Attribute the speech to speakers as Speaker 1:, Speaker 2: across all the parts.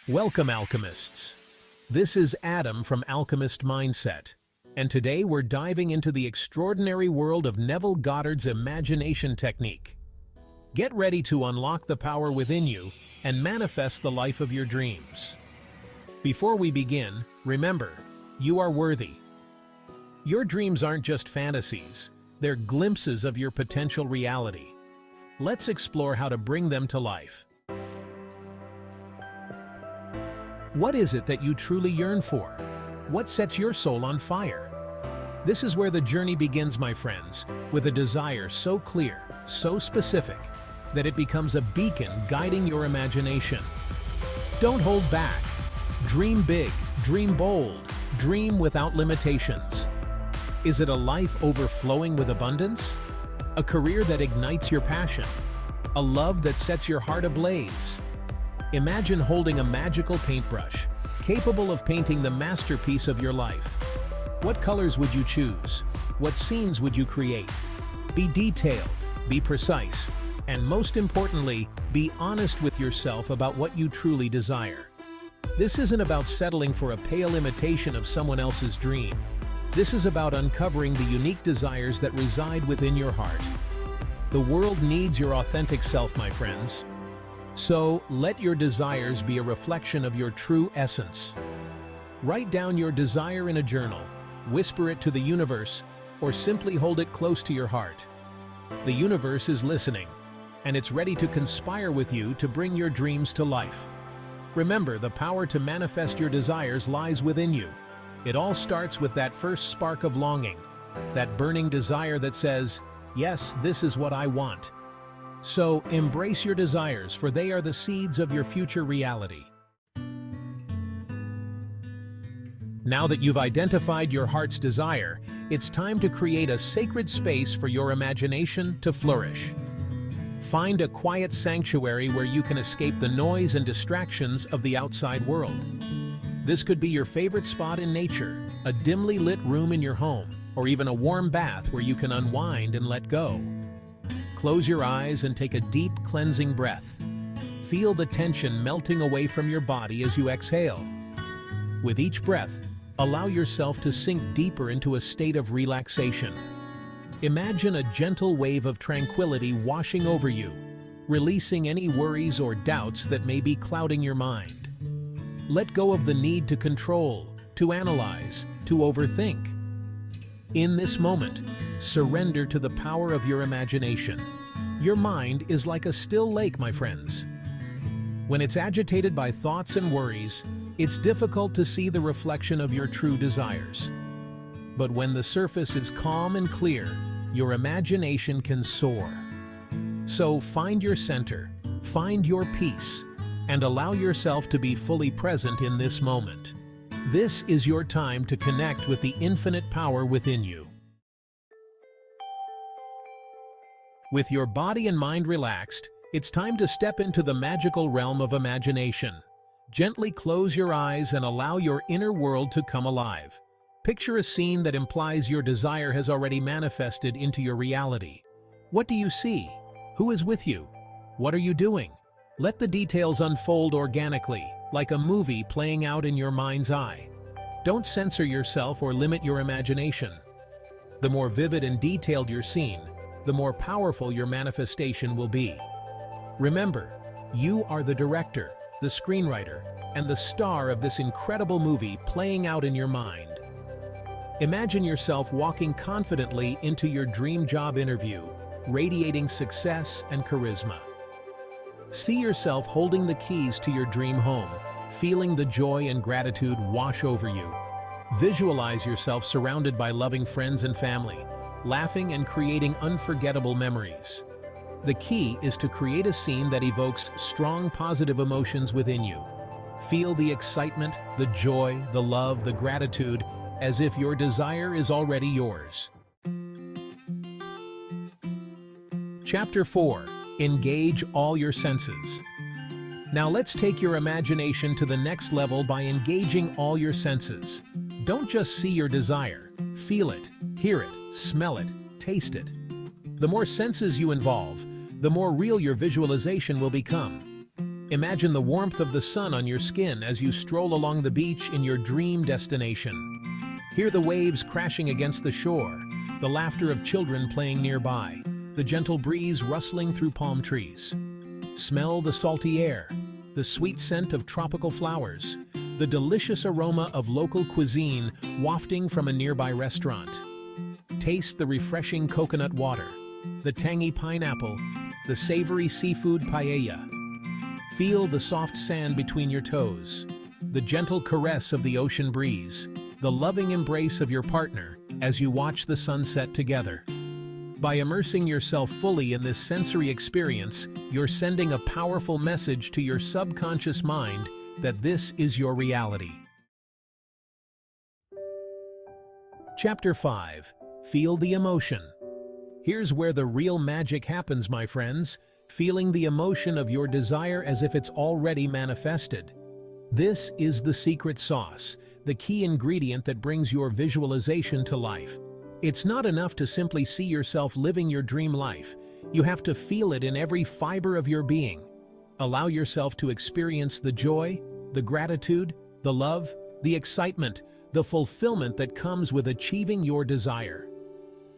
Speaker 1: Welcome, alchemists. This is Adam from Alchemist Mindset, and today we're diving into the extraordinary world of Neville Goddard's imagination technique. Get ready to unlock the power within you and manifest the life of your dreams. Before we begin, remember, you are worthy. Your dreams aren't just fantasies, they're glimpses of your potential reality. Let's explore how to bring them to life. What is it that you truly yearn for? What sets your soul on fire? This is where the journey begins, my friends, with a desire so clear, so specific, that it becomes a beacon guiding your imagination. Don't hold back. Dream big, dream bold, dream without limitations. Is it a life overflowing with abundance? A career that ignites your passion? A love that sets your heart ablaze? Imagine holding a magical paintbrush, capable of painting the masterpiece of your life. What colors would you choose? What scenes would you create? Be detailed, be precise, and most importantly, be honest with yourself about what you truly desire. This isn't about settling for a pale imitation of someone else's dream. This is about uncovering the unique desires that reside within your heart. The world needs your authentic self, my friends. So, let your desires be a reflection of your true essence. Write down your desire in a journal, whisper it to the universe, or simply hold it close to your heart. The universe is listening, and it's ready to conspire with you to bring your dreams to life. Remember, the power to manifest your desires lies within you. It all starts with that first spark of longing, that burning desire that says, "Yes, this is what I want." So, embrace your desires, for they are the seeds of your future reality. Now that you've identified your heart's desire, it's time to create a sacred space for your imagination to flourish. Find a quiet sanctuary where you can escape the noise and distractions of the outside world. This could be your favorite spot in nature, a dimly lit room in your home, or even a warm bath where you can unwind and let go. Close your eyes and take a deep, cleansing breath. Feel the tension melting away from your body as you exhale. With each breath, allow yourself to sink deeper into a state of relaxation. Imagine a gentle wave of tranquility washing over you, releasing any worries or doubts that may be clouding your mind. Let go of the need to control, to analyze, to overthink. In this moment, surrender to the power of your imagination. Your mind is like a still lake, my friends. When it's agitated by thoughts and worries, it's difficult to see the reflection of your true desires. But when the surface is calm and clear, your imagination can soar. So find your center, find your peace, and allow yourself to be fully present in this moment. This is your time to connect with the infinite power within you. With your body and mind relaxed, it's time to step into the magical realm of imagination. Gently close your eyes and allow your inner world to come alive. Picture a scene that implies your desire has already manifested into your reality. What do you see? Who is with you? What are you doing? Let the details unfold organically, like a movie playing out in your mind's eye. Don't censor yourself or limit your imagination. The more vivid and detailed your scene, the more powerful your manifestation will be. Remember, you are the director, the screenwriter, and the star of this incredible movie playing out in your mind. Imagine yourself walking confidently into your dream job interview, radiating success and charisma. See yourself holding the keys to your dream home, feeling the joy and gratitude wash over you. Visualize yourself surrounded by loving friends and family, laughing and creating unforgettable memories. The key is to create a scene that evokes strong positive emotions within you. Feel the excitement, the joy, the love, the gratitude, as if your desire is already yours. Chapter 4. Engage all your senses. Now let's take your imagination to the next level by engaging all your senses. Don't just see your desire, feel it, hear it, smell it, taste it. The more senses you involve, the more real your visualization will become. Imagine the warmth of the sun on your skin as you stroll along the beach in your dream destination. Hear the waves crashing against the shore, the laughter of children playing nearby, the gentle breeze rustling through palm trees. Smell the salty air, the sweet scent of tropical flowers, the delicious aroma of local cuisine wafting from a nearby restaurant. Taste the refreshing coconut water, the tangy pineapple, the savory seafood paella. Feel the soft sand between your toes, the gentle caress of the ocean breeze, the loving embrace of your partner as you watch the sunset together. By immersing yourself fully in this sensory experience, you're sending a powerful message to your subconscious mind that this is your reality. Chapter 5. Feel the emotion. Here's where the real magic happens, my friends. Feeling the emotion of your desire as if it's already manifested. This is the secret sauce, the key ingredient that brings your visualization to life. It's not enough to simply see yourself living your dream life. You have to feel it in every fiber of your being. Allow yourself to experience the joy, the gratitude, the love, the excitement, the fulfillment that comes with achieving your desire.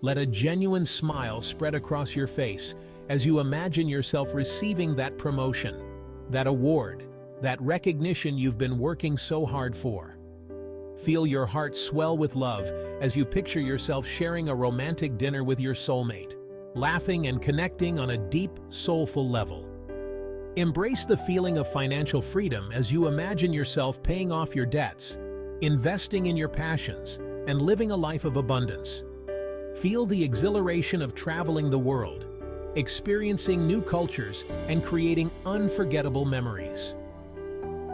Speaker 1: Let a genuine smile spread across your face as you imagine yourself receiving that promotion, that award, that recognition you've been working so hard for. Feel your heart swell with love as you picture yourself sharing a romantic dinner with your soulmate, laughing and connecting on a deep, soulful level. Embrace the feeling of financial freedom as you imagine yourself paying off your debts, investing in your passions, and living a life of abundance. Feel the exhilaration of traveling the world, experiencing new cultures, and creating unforgettable memories.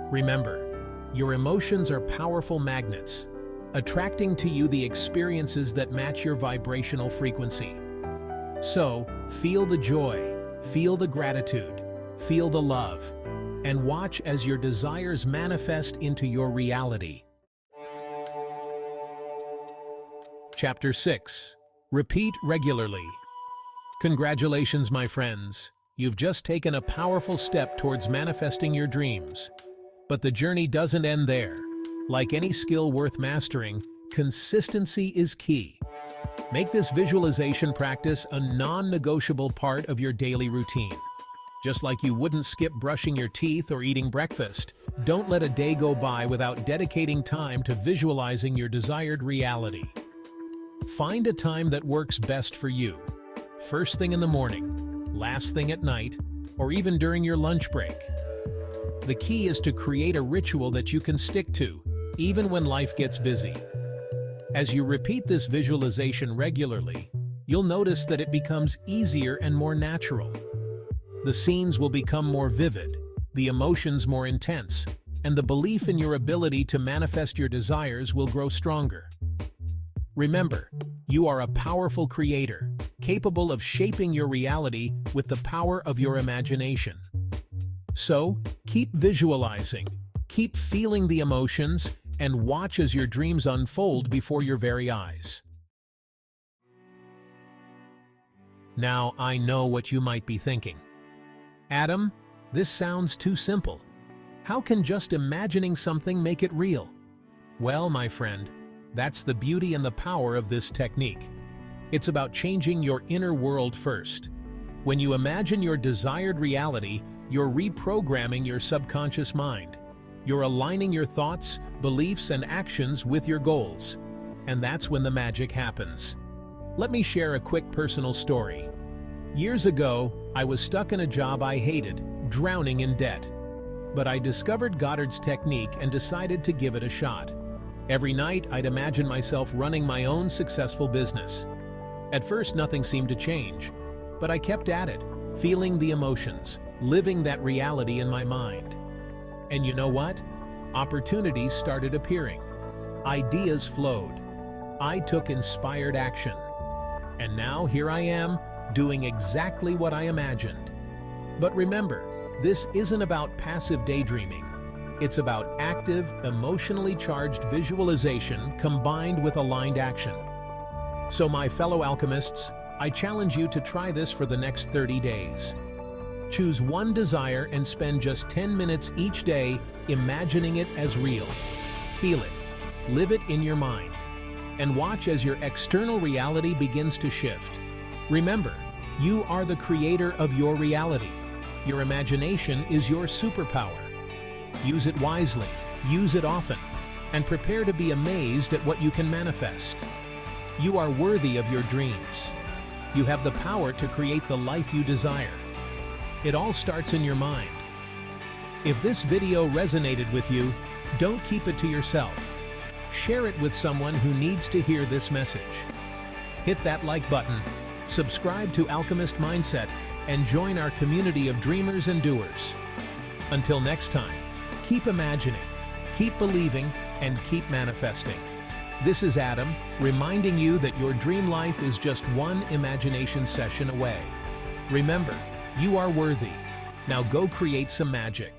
Speaker 1: Remember, your emotions are powerful magnets, attracting to you the experiences that match your vibrational frequency. So, feel the joy, feel the gratitude, feel the love, and watch as your desires manifest into your reality. Chapter 6. Repeat regularly. Congratulations, my friends. You've just taken a powerful step towards manifesting your dreams. But the journey doesn't end there. Like any skill worth mastering, consistency is key. Make this visualization practice a non-negotiable part of your daily routine. Just like you wouldn't skip brushing your teeth or eating breakfast, don't let a day go by without dedicating time to visualizing your desired reality. Find a time that works best for you. First thing in the morning, last thing at night, or even during your lunch break. The key is to create a ritual that you can stick to, even when life gets busy. As you repeat this visualization regularly, you'll notice that it becomes easier and more natural. The scenes will become more vivid, the emotions more intense, and the belief in your ability to manifest your desires will grow stronger. Remember, you are a powerful creator, capable of shaping your reality with the power of your imagination. So, keep visualizing, keep feeling the emotions, and watch as your dreams unfold before your very eyes. Now, I know what you might be thinking. Adam, this sounds too simple. How can just imagining something make it real? Well, my friend, that's the beauty and the power of this technique. It's about changing your inner world first. When you imagine your desired reality, you're reprogramming your subconscious mind. You're aligning your thoughts, beliefs, and actions with your goals. And that's when the magic happens. Let me share a quick personal story. Years ago, I was stuck in a job I hated, drowning in debt. But I discovered Goddard's technique and decided to give it a shot. Every night, I'd imagine myself running my own successful business. At first, nothing seemed to change, but I kept at it, feeling the emotions, living that reality in my mind. And you know what? Opportunities started appearing. Ideas flowed. I took inspired action. And now here I am, doing exactly what I imagined. But remember, this isn't about passive daydreaming. It's about active, emotionally charged visualization combined with aligned action. So my fellow alchemists, I challenge you to try this for the next 30 days. Choose one desire and spend just 10 minutes each day imagining it as real. Feel it, live it in your mind, and watch as your external reality begins to shift. Remember, you are the creator of your reality. Your imagination is your superpower. Use it wisely, use it often, and prepare to be amazed at what you can manifest. You are worthy of your dreams. You have the power to create the life you desire. It all starts in your mind. If this video resonated with you, don't keep it to yourself. Share it with someone who needs to hear this message. Hit that like button, subscribe to Alchemist Mindset, and join our community of dreamers and doers. Until next time, keep imagining, keep believing, and keep manifesting. This is Adam, reminding you that your dream life is just one imagination session away. Remember, you are worthy. Now go create some magic.